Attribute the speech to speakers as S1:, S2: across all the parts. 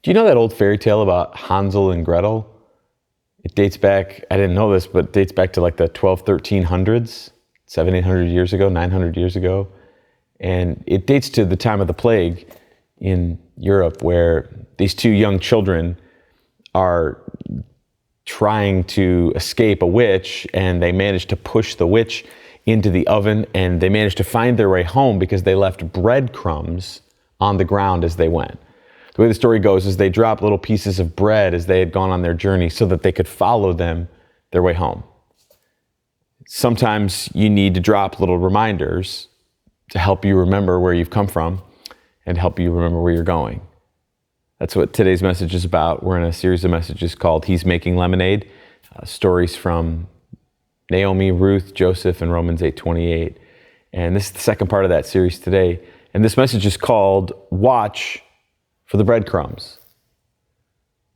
S1: Do you know that old fairy tale about Hansel and Gretel? It dates back, I didn't know this, but it dates back to like the 1300s, 800 years ago, 900 years ago. And it dates to the time of the plague in Europe, where these two young children are trying to escape a witch, and they manage to push the witch into the oven, and they managed to find their way home because they left breadcrumbs on the ground as they went. The way the story goes is they dropped little pieces of bread as they had gone on their journey so that they could follow them their way home. Sometimes you need to drop little reminders to help you remember where you've come from and help you remember where you're going. That's what today's message is about. We're in a series of messages called He's Making Lemonade, stories from Naomi, Ruth, Joseph, and Romans 8:28. And this is the second part of that series today. And this message is called Watch for the Breadcrumbs.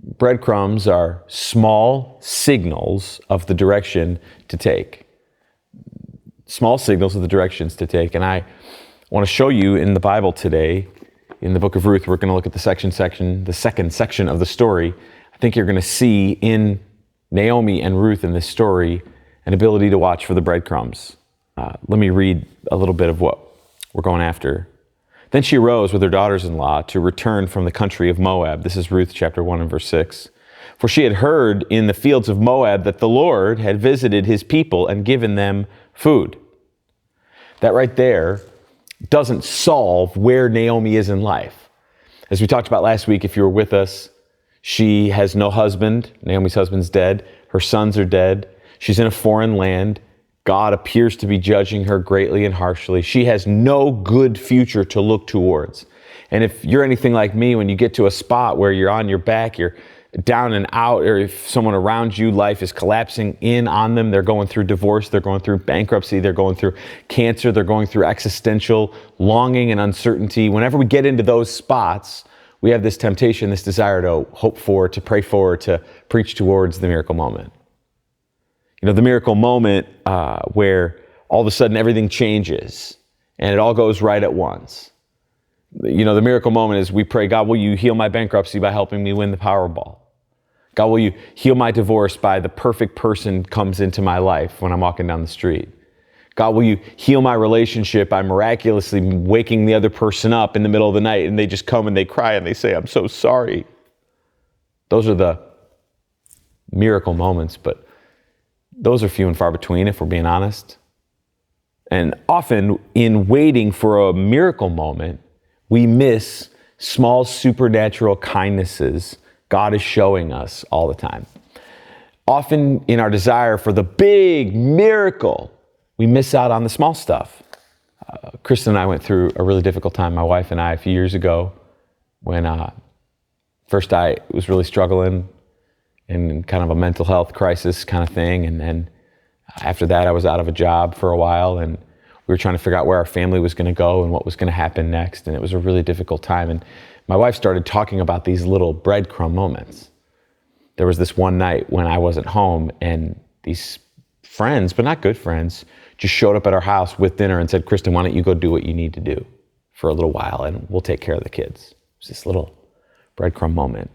S1: Breadcrumbs are small signals of the direction to take. Small signals of the directions to take. And I want to show you in the Bible today, in the book of Ruth, we're going to look at the second section of the story. I think you're going to see in Naomi and Ruth in this story an ability to watch for the breadcrumbs. Let me read a little bit of what we're going after. Then she arose with her daughters-in-law to return from the country of Moab. This is Ruth chapter 1 and verse 6. For she had heard in the fields of Moab that the Lord had visited his people and given them food. That right there doesn't solve where Naomi is in life. As we talked about last week, if you were with us, she has no husband. Naomi's husband's dead. Her sons are dead. She's in a foreign land. God appears to be judging her greatly and harshly. She has no good future to look towards. And if you're anything like me, when you get to a spot where you're on your back, you're down and out, or if someone around you, life is collapsing in on them, they're going through divorce, they're going through bankruptcy, they're going through cancer, they're going through existential longing and uncertainty. Whenever we get into those spots, we have this temptation, this desire to hope for, to pray for, to preach towards the miracle moment. You know, the miracle moment where all of a sudden everything changes and it all goes right at once. You know, the miracle moment is we pray, God, will you heal my bankruptcy by helping me win the Powerball? God, will you heal my divorce by the perfect person comes into my life when I'm walking down the street? God, will you heal my relationship by miraculously waking the other person up in the middle of the night and they just come and they cry and they say, I'm so sorry. Those are the miracle moments, but those are few and far between, if we're being honest. And often in waiting for a miracle moment, we miss small supernatural kindnesses God is showing us all the time. Often in our desire for the big miracle, we miss out on the small stuff. Kristen and I went through a really difficult time, my wife and I, a few years ago, when first I was really struggling in kind of a mental health crisis kind of thing. And then after that, I was out of a job for a while, and we were trying to figure out where our family was going to go and what was going to happen next. And it was a really difficult time. And my wife started talking about these little breadcrumb moments. There was this one night when I wasn't home, and these friends, but not good friends, just showed up at our house with dinner and said, Kristen, why don't you go do what you need to do for a little while and we'll take care of the kids. It was this little breadcrumb moment.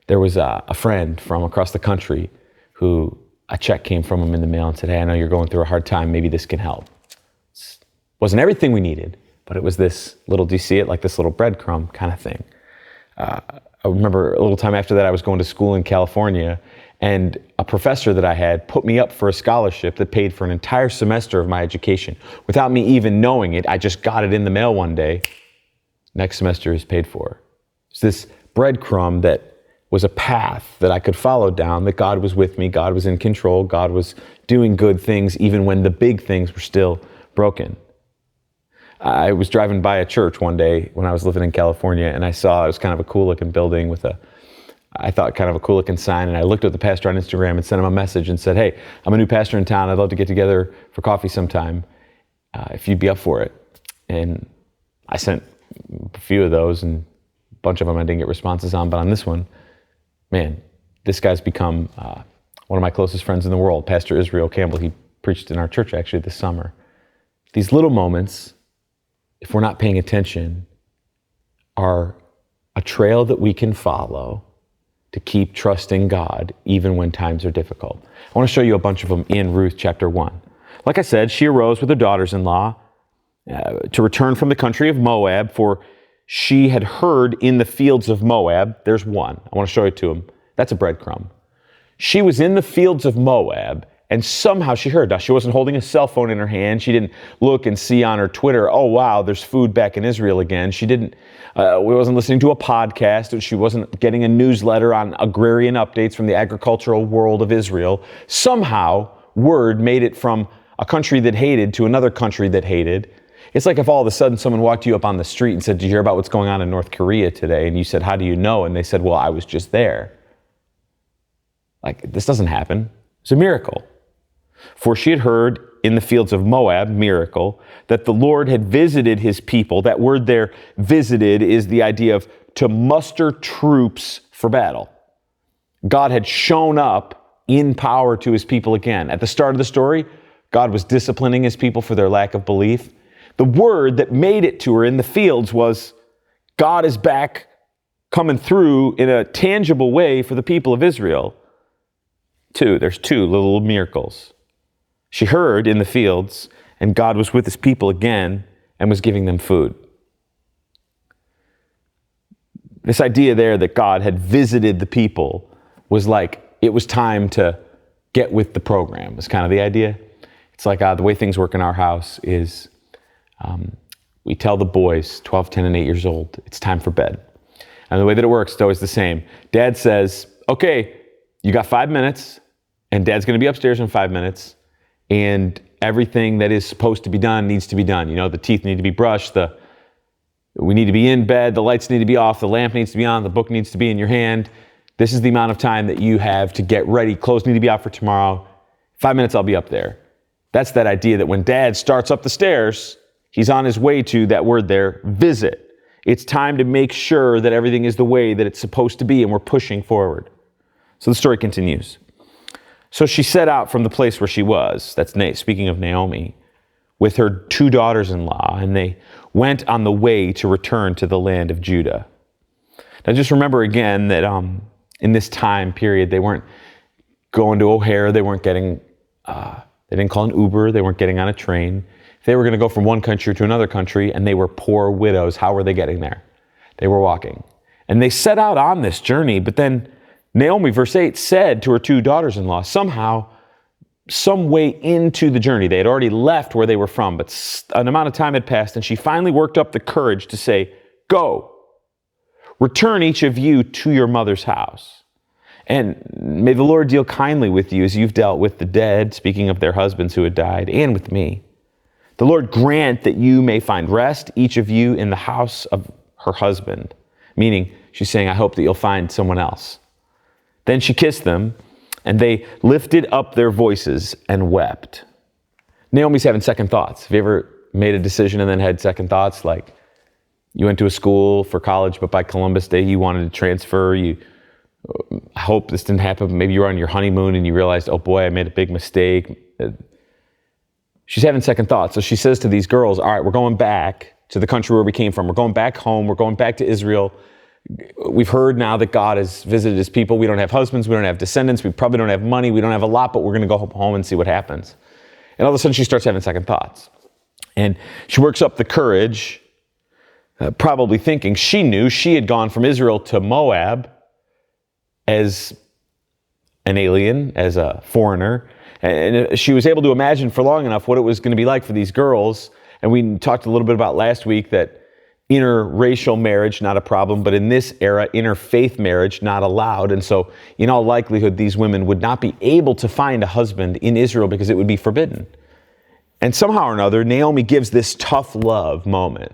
S1: There was a friend from across the country who a check came from him in the mail and said, hey, I know you're going through a hard time. Maybe this can help. It wasn't everything we needed, but it was this little, do you see it? Like this little breadcrumb kind of thing. I remember a little time after that, I was going to school in California, and a professor that I had put me up for a scholarship that paid for an entire semester of my education. Without me even knowing it, I just got it in the mail one day. Next semester is paid for. It's this breadcrumb that was a path that I could follow down, that God was with me, God was in control, God was doing good things even when the big things were still broken. I was driving by a church one day when I was living in California, and I saw it was kind of a cool looking building with I thought kind of a cool looking sign, and I looked at the pastor on Instagram and sent him a message and said, hey, I'm a new pastor in town, I'd love to get together for coffee sometime, if you'd be up for it. And I sent a few of those, and a bunch of them I didn't get responses on, but on this one, man, this guy's become one of my closest friends in the world, Pastor Israel Campbell. He preached in our church actually this summer. These little moments, if we're not paying attention, are a trail that we can follow to keep trusting God even when times are difficult. I want to show you a bunch of them in Ruth chapter 1. Like I said, she arose with her daughters-in-law to return from the country of Moab, for she had heard in the fields of Moab. There's one. I want to show it to him. That's a breadcrumb. She was in the fields of Moab, and somehow she heard. Now, she wasn't holding a cell phone in her hand. She didn't look and see on her Twitter, oh, wow, there's food back in Israel again. She wasn't listening to a podcast. She wasn't getting a newsletter on agrarian updates from the agricultural world of Israel. Somehow, word made it from a country that hated to another country that hated. It's like if all of a sudden someone walked you up on the street and said, did you hear about what's going on in North Korea today? And you said, how do you know? And they said, well, I was just there. Like, this doesn't happen. It's a miracle. For she had heard in the fields of Moab, miracle, that the Lord had visited his people. That word there, visited, is the idea of to muster troops for battle. God had shown up in power to his people again. At the start of the story, God was disciplining his people for their lack of belief. The word that made it to her in the fields was, God is back coming through in a tangible way for the people of Israel. There's two little miracles. She heard in the fields, and God was with his people again and was giving them food. This idea there that God had visited the people was like it was time to get with the program, was kind of the idea. It's like the way things work in our house is we tell the boys, 12, 10, and 8 years old, it's time for bed. And the way that it works is always the same. Dad says, okay, you got 5 minutes, and Dad's going to be upstairs in 5 minutes, and everything that is supposed to be done needs to be done. You know, the teeth need to be brushed, we need to be in bed, the lights need to be off, the lamp needs to be on, the book needs to be in your hand. This is the amount of time that you have to get ready. Clothes need to be out for tomorrow. 5 minutes, I'll be up there. That's that idea that when Dad starts up the stairs, he's on his way to, that word there, visit. It's time to make sure that everything is the way that it's supposed to be, and we're pushing forward. So the story continues. So she set out from the place where she was, that's speaking of Naomi, with her 2 daughters-in-law, and they went on the way to return to the land of Judah. Now just remember again that in this time period, they weren't going to O'Hare, they weren't getting, they didn't call an Uber, they weren't getting on a train. If they were going to go from one country to another country, and they were poor widows, how were they getting there? They were walking. And they set out on this journey, but then Naomi, verse 8, said to her 2 daughters-in-law, somehow, some way into the journey, they had already left where they were from, but an amount of time had passed, and she finally worked up the courage to say, go, return each of you to your mother's house. And may the Lord deal kindly with you as you've dealt with the dead, speaking of their husbands who had died, and with me. The Lord grant that you may find rest, each of you, in the house of her husband. Meaning, she's saying, I hope that you'll find someone else. Then she kissed them, and they lifted up their voices and wept. Naomi's having second thoughts. Have you ever made a decision and then had second thoughts? Like, you went to a school for college, but by Columbus Day, you wanted to transfer. I hope this didn't happen. Maybe you were on your honeymoon and you realized, oh boy, I made a big mistake. She's having second thoughts. So she says to these girls, all right, we're going back to the country where we came from. We're going back home. We're going back to Israel. We've heard now that God has visited his people. We don't have husbands. We don't have descendants. We probably don't have money. We don't have a lot, but we're going to go home and see what happens. And all of a sudden she starts having second thoughts. And she works up the courage, probably thinking she knew she had gone from Israel to Moab as an alien, as a foreigner. And she was able to imagine for long enough what it was going to be like for these girls. And we talked a little bit about last week that interracial marriage, not a problem, but in this era, interfaith marriage, not allowed. And so in all likelihood, these women would not be able to find a husband in Israel because it would be forbidden. And somehow or another, Naomi gives this tough love moment.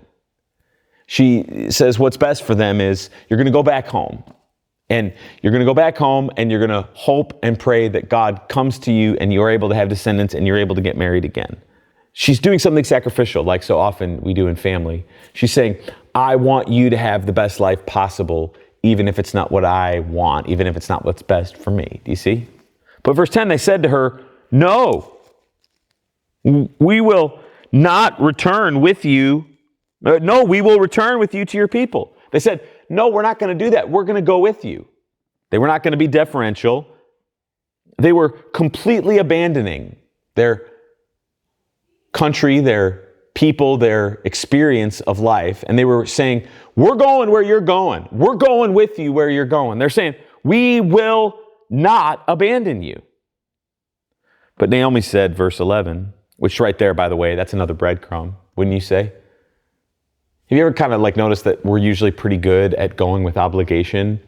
S1: She says what's best for them is you're going to go back home. And you're going to go back home and you're going to hope and pray that God comes to you and you're able to have descendants and you're able to get married again. She's doing something sacrificial, like so often we do in family. She's saying, I want you to have the best life possible, even if it's not what I want, even if it's not what's best for me. Do you see? But verse 10, they said to her, no, we will not return with you. No, we will return with you to your people. They said, no, we're not going to do that. We're going to go with you. They were not going to be deferential. They were completely abandoning their country, their people, their experience of life. And they were saying, we're going where you're going. We're going with you where you're going. They're saying, we will not abandon you. But Naomi said, verse 11, which right there, by the way, that's another breadcrumb, wouldn't you say? Have you ever kind of like noticed that we're usually pretty good at going with obligation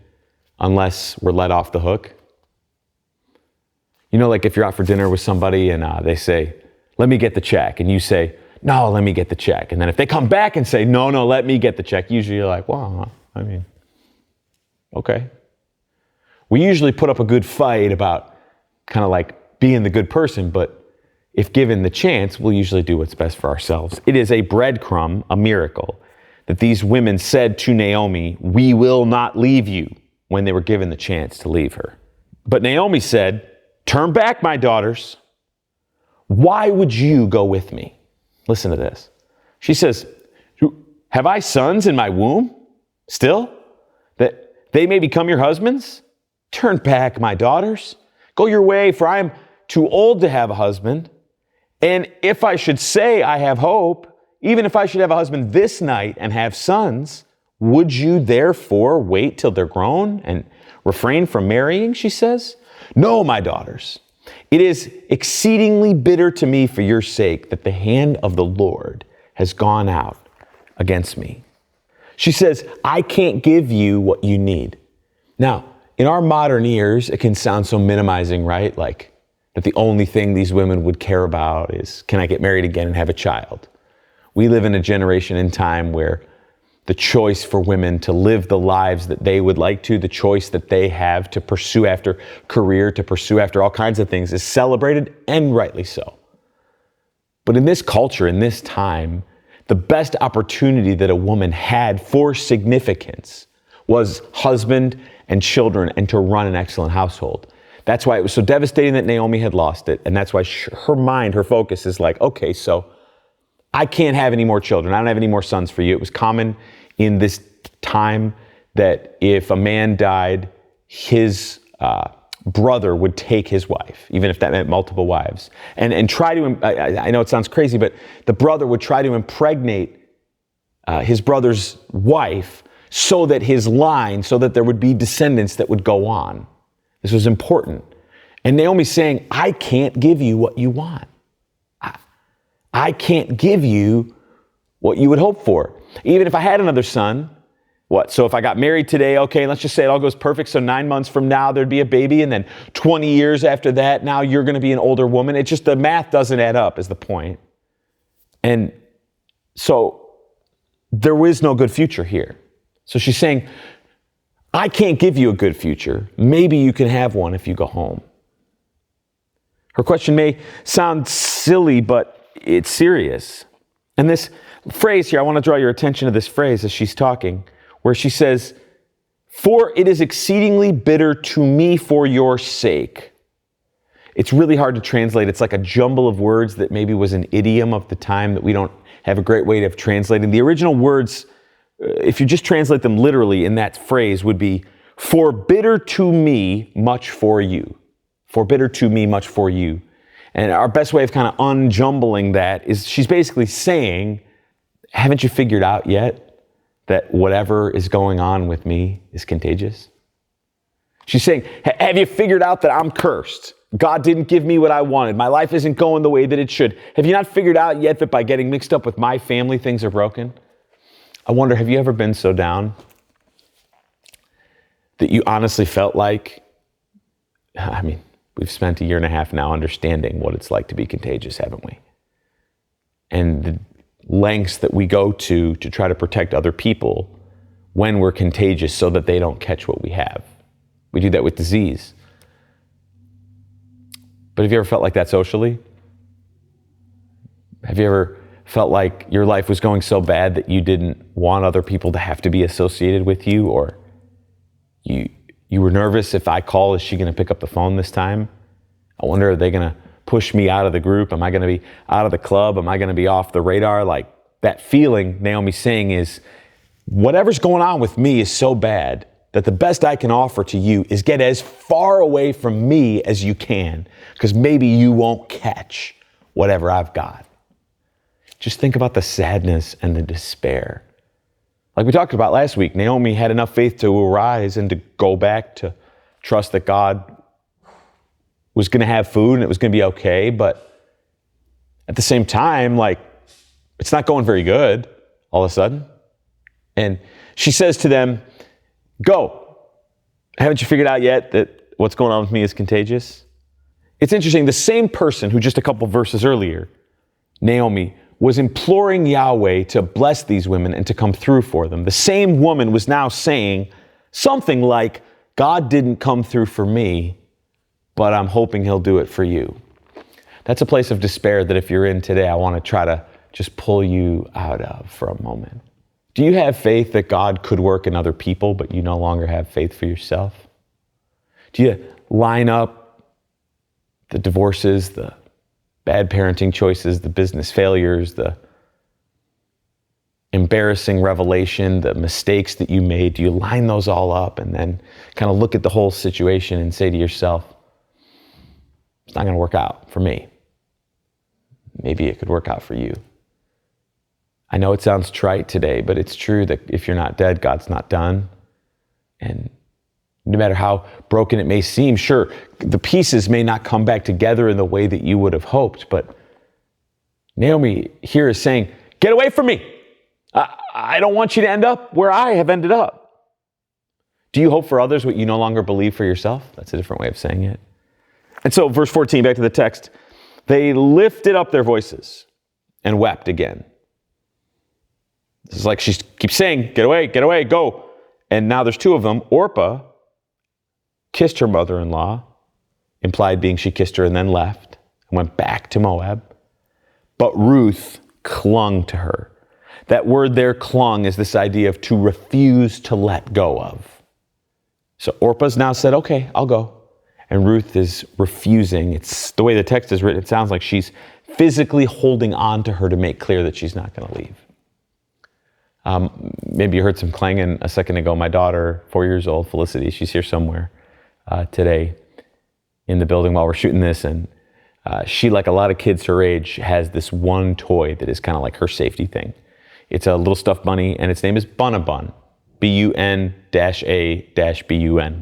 S1: unless we're let off the hook? You know, like if you're out for dinner with somebody and they say, let me get the check. And you say, no, let me get the check. And then if they come back and say, no, let me get the check, usually you're like, well, I mean, okay. We usually put up a good fight about kind of like being the good person, but if given the chance, we'll usually do what's best for ourselves. It is a breadcrumb, a miracle, that these women said to Naomi, we will not leave you, when they were given the chance to leave her. But Naomi said, turn back, my daughters. Why would you go with me? Listen to this. She says, have I sons in my womb still, that they may become your husbands? Turn back, my daughters. Go your way, for I am too old to have a husband. And if I should say I have hope, even if I should have a husband this night and have sons, would you therefore wait till they're grown and refrain from marrying, she says? No, my daughters. It is exceedingly bitter to me for your sake that the hand of the Lord has gone out against me. She says, I can't give you what you need. Now, in our modern ears, it can sound so minimizing, right? Like that the only thing these women would care about is, can I get married again and have a child? We live in a generation in time where the choice for women to live the lives that they would like to, the choice that they have to pursue after career, to pursue after all kinds of things is celebrated, and rightly so. But in this culture, in this time, the best opportunity that a woman had for significance was husband and children and to run an excellent household. That's why it was so devastating that Naomi had lost it. And that's why her mind, her focus is like, okay, so I can't have any more children. I don't have any more sons for you. It was common in this time that if a man died, his brother would take his wife, even if that meant multiple wives, and try to, I know it sounds crazy, but the brother would try to impregnate his brother's wife so that his line, so that there would be descendants that would go on. This was important. And Naomi's saying, I can't give you what you want. I can't give you what you would hope for. Even if I had another son, what? So if I got married today, okay, let's just say it all goes perfect. So 9 months from now, there'd be a baby. And then 20 years after that, now you're going to be an older woman. It's just the math doesn't add up is the point. And so there is no good future here. So she's saying, I can't give you a good future. Maybe you can have one if you go home. Her question may sound silly, but it's serious. And this phrase here, I want to draw your attention to this phrase as she's talking, where she says, for it is exceedingly bitter to me for your sake. It's really hard to translate. It's like a jumble of words that maybe was an idiom of the time that we don't have a great way of translating. The original words, if you just translate them literally in that phrase, would be, for bitter to me, much for you. For bitter to me, much for you. And our best way of kind of unjumbling that is she's basically saying, haven't you figured out yet that whatever is going on with me is contagious? She's saying, have you figured out that I'm cursed? God didn't give me what I wanted. My life isn't going the way that it should. Have you not figured out yet that by getting mixed up with my family, things are broken? I wonder, have you ever been so down that you honestly felt like, we've spent a year and a half now understanding what it's like to be contagious, haven't we? And the lengths that we go to try to protect other people when we're contagious so that they don't catch what we have. We do that with disease. But have you ever felt like that socially? Have you ever felt like your life was going so bad that you didn't want other people to have to be associated with you, or you were nervous, if I call, is she going to pick up the phone this time? I wonder, are they going to push me out of the group? Am I going to be out of the club? Am I going to be off the radar? Like that feeling Naomi's saying is, whatever's going on with me is so bad that the best I can offer to you is get as far away from me as you can, because maybe you won't catch whatever I've got. Just think about the sadness and the despair. Like we talked about last week, Naomi had enough faith to arise and to go back to trust that God was going to have food and it was going to be okay. But at the same time, like, it's not going very good all of a sudden. And she says to them, go. Haven't you figured out yet that what's going on with me is contagious? It's interesting. The same person who just a couple verses earlier, Naomi, was imploring Yahweh to bless these women and to come through for them. The same woman was now saying something like, God didn't come through for me, but I'm hoping he'll do it for you. That's a place of despair that if you're in today, I want to try to just pull you out of for a moment. Do you have faith that God could work in other people, but you no longer have faith for yourself? Do you line up the divorces, the bad parenting choices, the business failures, the embarrassing revelation, the mistakes that you made? Do you line those all up and then kind of look at the whole situation and say to yourself, it's not going to work out for me. Maybe it could work out for you. I know it sounds trite today, but it's true that if you're not dead, God's not done. And no matter how broken it may seem, sure, the pieces may not come back together in the way that you would have hoped, but Naomi here is saying, get away from me. I don't want you to end up where I have ended up. Do you hope for others what you no longer believe for yourself? That's a different way of saying it. And so verse 14, back to the text, they lifted up their voices and wept again. This is like she keeps saying, get away, go. And now there's two of them. Orpah kissed her mother-in-law, implied being she kissed her and then left and went back to Moab. But Ruth clung to her. That word there, clung, is this idea of to refuse to let go of. So Orpah's now said, okay, I'll go. And Ruth is refusing. It's the way the text is written. It sounds like she's physically holding on to her to make clear that she's not going to leave. Maybe you heard some clanging a second ago. My daughter, 4 years old, Felicity, she's here somewhere today in the building while we're shooting this. And she, like a lot of kids her age, has this one toy that is kind of like her safety thing. It's a little stuffed bunny, and its name is Bun-a-Bun. Bun-a-Bun.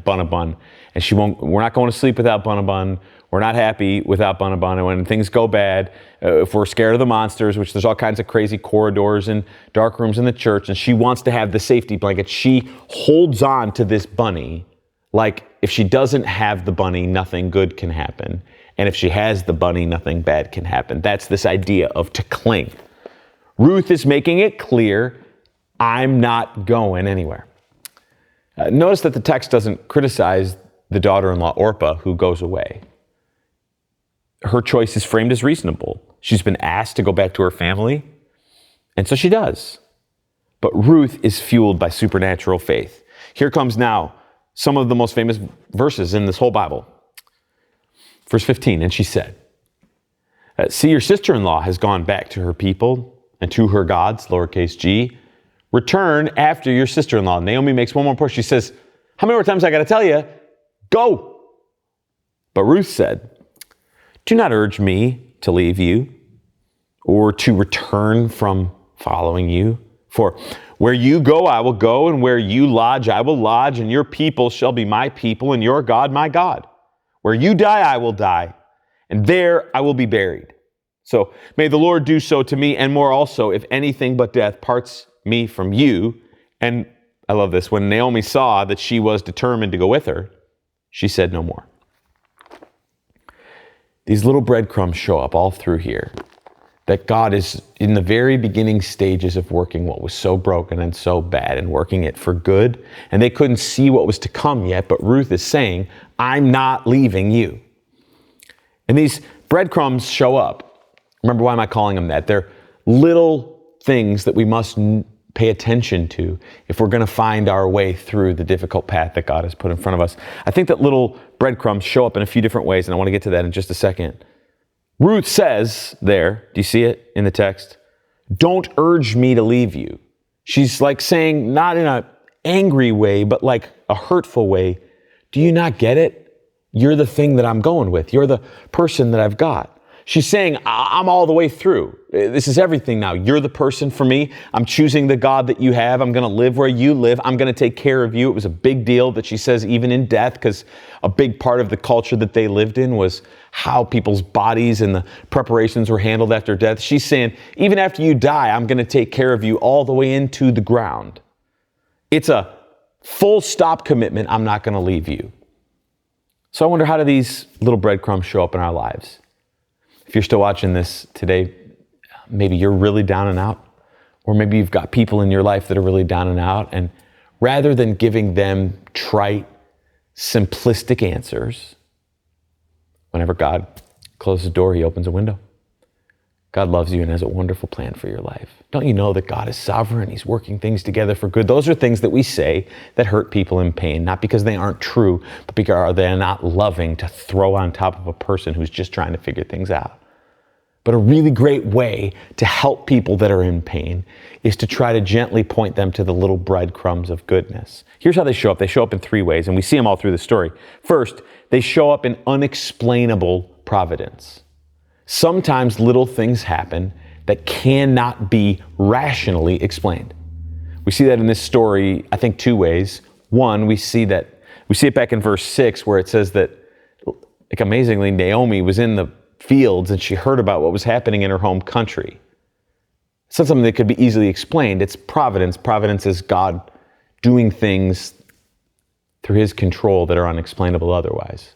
S1: Bun-a-Bun. And we're not going to sleep without Bun-a-Bun. We're not happy without Bun-a-Bun. And when things go bad, if we're scared of the monsters, which there's all kinds of crazy corridors and dark rooms in the church, and she wants to have the safety blanket, she holds on to this bunny like if she doesn't have the bunny, nothing good can happen. And if she has the bunny, nothing bad can happen. That's this idea of to cling. Ruth is making it clear, I'm not going anywhere. Notice that the text doesn't criticize the daughter-in-law Orpah who goes away. Her choice is framed as reasonable. She's been asked to go back to her family, and so she does. But Ruth is fueled by supernatural faith. Here comes now some of the most famous verses in this whole Bible. Verse 15, and she said, see, your sister-in-law has gone back to her people and to her gods, lowercase g. Return after your sister-in-law. Naomi makes one more push. She says, how many more times I got to tell you? Go. But Ruth said, do not urge me to leave you or to return from following you. For where you go, I will go, and where you lodge, I will lodge, and your people shall be my people, and your God, my God. Where you die, I will die, and there I will be buried. So may the Lord do so to me, and more also, if anything but death parts me from you. And I love this. When Naomi saw that she was determined to go with her, she said no more. These little breadcrumbs show up all through here, that God is in the very beginning stages of working what was so broken and so bad and working it for good. And they couldn't see what was to come yet, but Ruth is saying, I'm not leaving you. And these breadcrumbs show up. Remember, why am I calling them that? They're little things that we must pay attention to if we're going to find our way through the difficult path that God has put in front of us. I think that little breadcrumbs show up in a few different ways, and I want to get to that in just a second. Ruth says there, do you see it in the text? Don't urge me to leave you. She's like saying, not in an angry way, but like a hurtful way, do you not get it? You're the thing that I'm going with. You're the person that I've got. She's saying, I'm all the way through. This is everything now. You're the person for me. I'm choosing the God that you have. I'm going to live where you live. I'm going to take care of you. It was a big deal that she says, even in death, because a big part of the culture that they lived in was how people's bodies and the preparations were handled after death. She's saying, even after you die, I'm going to take care of you all the way into the ground. It's a full stop commitment. I'm not going to leave you. So I wonder, how do these little breadcrumbs show up in our lives? If you're still watching this today, maybe you're really down and out, or maybe you've got people in your life that are really down and out, and rather than giving them trite, simplistic answers, whenever God closes a door, he opens a window. God loves you and has a wonderful plan for your life. Don't you know that God is sovereign? He's working things together for good. Those are things that we say that hurt people in pain, not because they aren't true, but because they're not loving to throw on top of a person who's just trying to figure things out. But a really great way to help people that are in pain is to try to gently point them to the little breadcrumbs of goodness. Here's how they show up. They show up in three ways, and we see them all through the story. First, they show up in unexplainable providence. Sometimes little things happen that cannot be rationally explained. We see that in this story, I think, two ways. One, we see it back in verse 6, where it says that, like, amazingly, Naomi was in the fields and she heard about what was happening in her home country. It's not something that could be easily explained. It's providence. Providence is God doing things through his control that are unexplainable otherwise.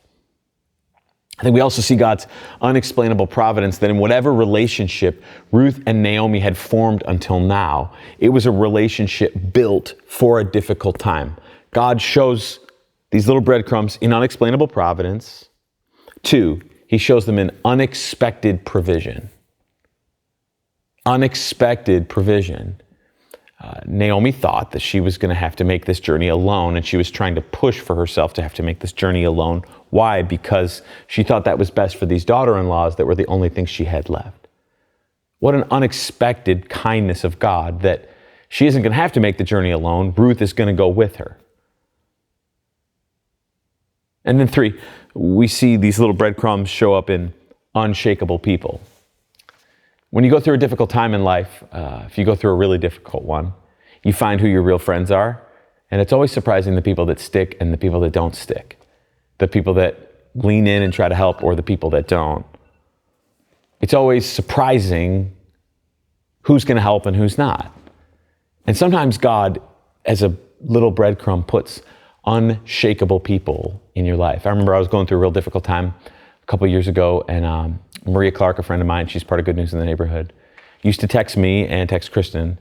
S1: I think we also see God's unexplainable providence that in whatever relationship Ruth and Naomi had formed until now, it was a relationship built for a difficult time. God shows these little breadcrumbs in unexplainable providence. Two, he shows them in unexpected provision. Unexpected provision. Naomi thought that she was going to have to make this journey alone, and she was trying to push for herself to have to make this journey alone. Why? Because she thought that was best for these daughter-in-laws that were the only things she had left. What an unexpected kindness of God that she isn't going to have to make the journey alone. Ruth is going to go with her. And then three, we see these little breadcrumbs show up in unshakable people. When you go through a difficult time in life, if you go through a really difficult one, you find who your real friends are. And it's always surprising the people that stick and the people that don't stick. The people that lean in and try to help, or the people that don't. It's always surprising who's going to help and who's not. And sometimes God, as a little breadcrumb, puts unshakable people in your life. I remember I was going through a real difficult time a couple of years ago, and Maria Clark, a friend of mine, she's part of Good News in the Neighborhood, used to text me and text Kristen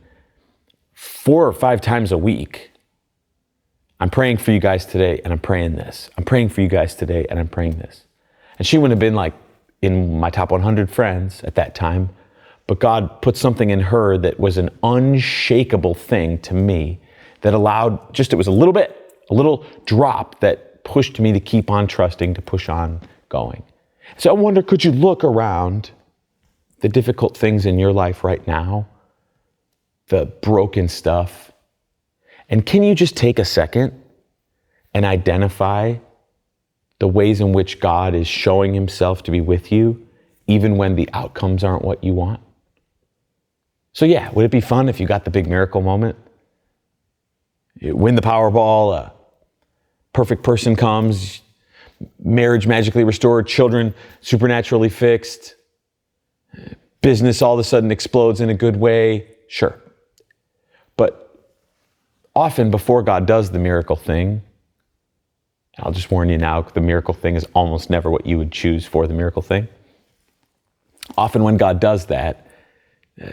S1: 4 or 5 times a week. I'm praying for you guys today, and I'm praying this. I'm praying for you guys today, and I'm praying this. And she wouldn't have been like in my top 100 friends at that time, but God put something in her that was an unshakable thing to me that allowed, it was a little drop that pushed me to keep on trusting, to push on going. So I wonder, could you look around the difficult things in your life right now, the broken stuff, and can you just take a second and identify the ways in which God is showing himself to be with you, even when the outcomes aren't what you want? So yeah, would it be fun if you got the big miracle moment? You win the Powerball, a perfect person comes, marriage magically restored, children supernaturally fixed, business all of a sudden explodes in a good way? Sure. But often before God does the miracle thing, I'll just warn you now, the miracle thing is almost never what you would choose for the miracle thing. Often when God does that,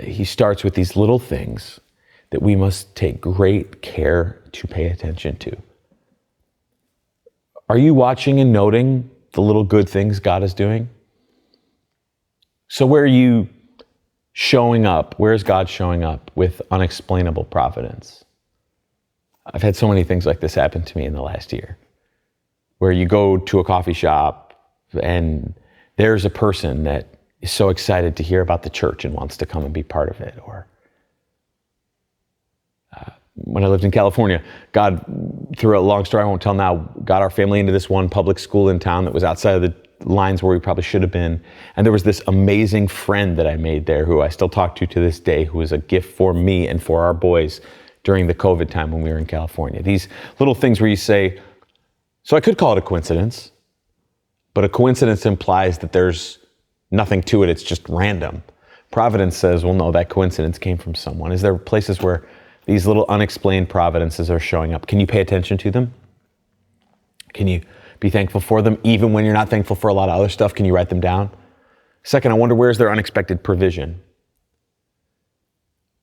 S1: he starts with these little things that we must take great care to pay attention to. Are you watching and noting the little good things God is doing? So where are you showing up? Where is God showing up with unexplainable providence? I've had so many things like this happen to me in the last year, where you go to a coffee shop and there's a person that is so excited to hear about the church and wants to come and be part of it. Or when I lived in California, God, through a long story I won't tell now, got our family into this one public school in town that was outside of the lines where we probably should have been. And there was this amazing friend that I made there who I still talk to this day, who was a gift for me and for our boys during the COVID time when we were in California. These little things where you say, so I could call it a coincidence, but a coincidence implies that there's nothing to it. It's just random. Providence says, well, no, that coincidence came from someone. Is there places where these little unexplained providences are showing up? Can you pay attention to them? Can you be thankful for them even when you're not thankful for a lot of other stuff? Can you write them down? Second, I wonder, where's their unexpected provision?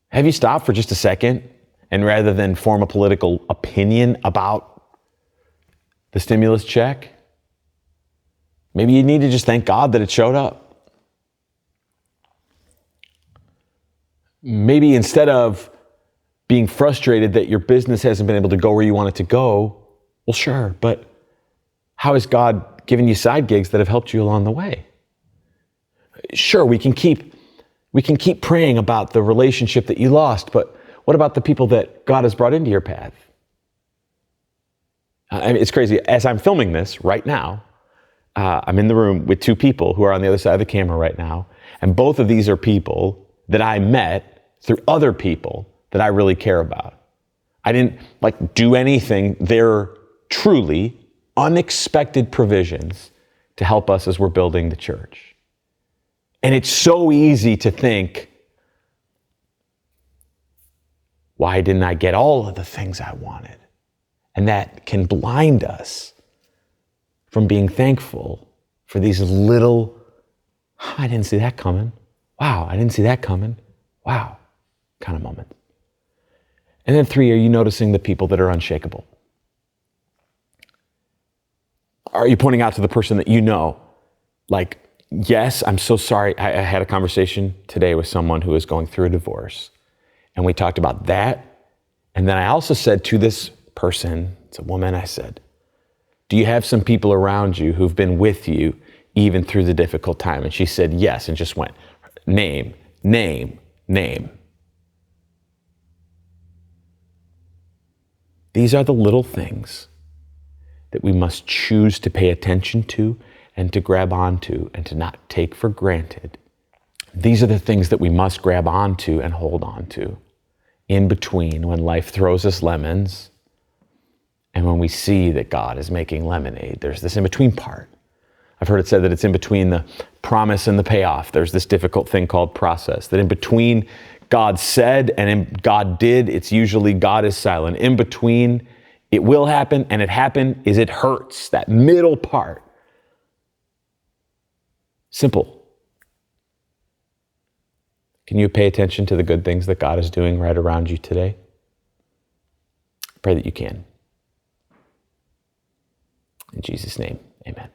S1: Have you stopped for just a second and rather than form a political opinion about the stimulus check, maybe you need to just thank God that it showed up? Maybe instead of being frustrated that your business hasn't been able to go where you want it to go, well, sure, but how has God given you side gigs that have helped you along the way? Sure, we can keep praying about the relationship that you lost, but what about the people that God has brought into your path? I mean, it's crazy. As I'm filming this right now, I'm in the room with two people who are on the other side of the camera right now, and both of these are people that I met through other people that I really care about. I didn't do anything. They're truly unexpected provisions to help us as we're building the church. And it's so easy to think, why didn't I get all of the things I wanted? And that can blind us from being thankful for these little, I didn't see that coming. Wow, I didn't see that coming. Wow, kind of moments. And then 3, are you noticing the people that are unshakable? Are you pointing out to the person that you know, yes, I'm so sorry. I had a conversation today with someone who is going through a divorce, and we talked about that. And then I also said to this person, it's a woman, I said, do you have some people around you who've been with you even through the difficult time? And she said yes, and just went, name, name, name. These are the little things that we must choose to pay attention to and to grab onto and to not take for granted. These are the things that we must grab onto and hold onto in between when life throws us lemons and when we see that God is making lemonade. There's this in-between part. I've heard it said that it's in between the promise and the payoff. There's this difficult thing called process, that in between God said and God did, it's usually God is silent. In between, it will happen and it happened is it hurts, that middle part. Simple. Can you pay attention to the good things that God is doing right around you today? I pray that you can. In Jesus' name, amen.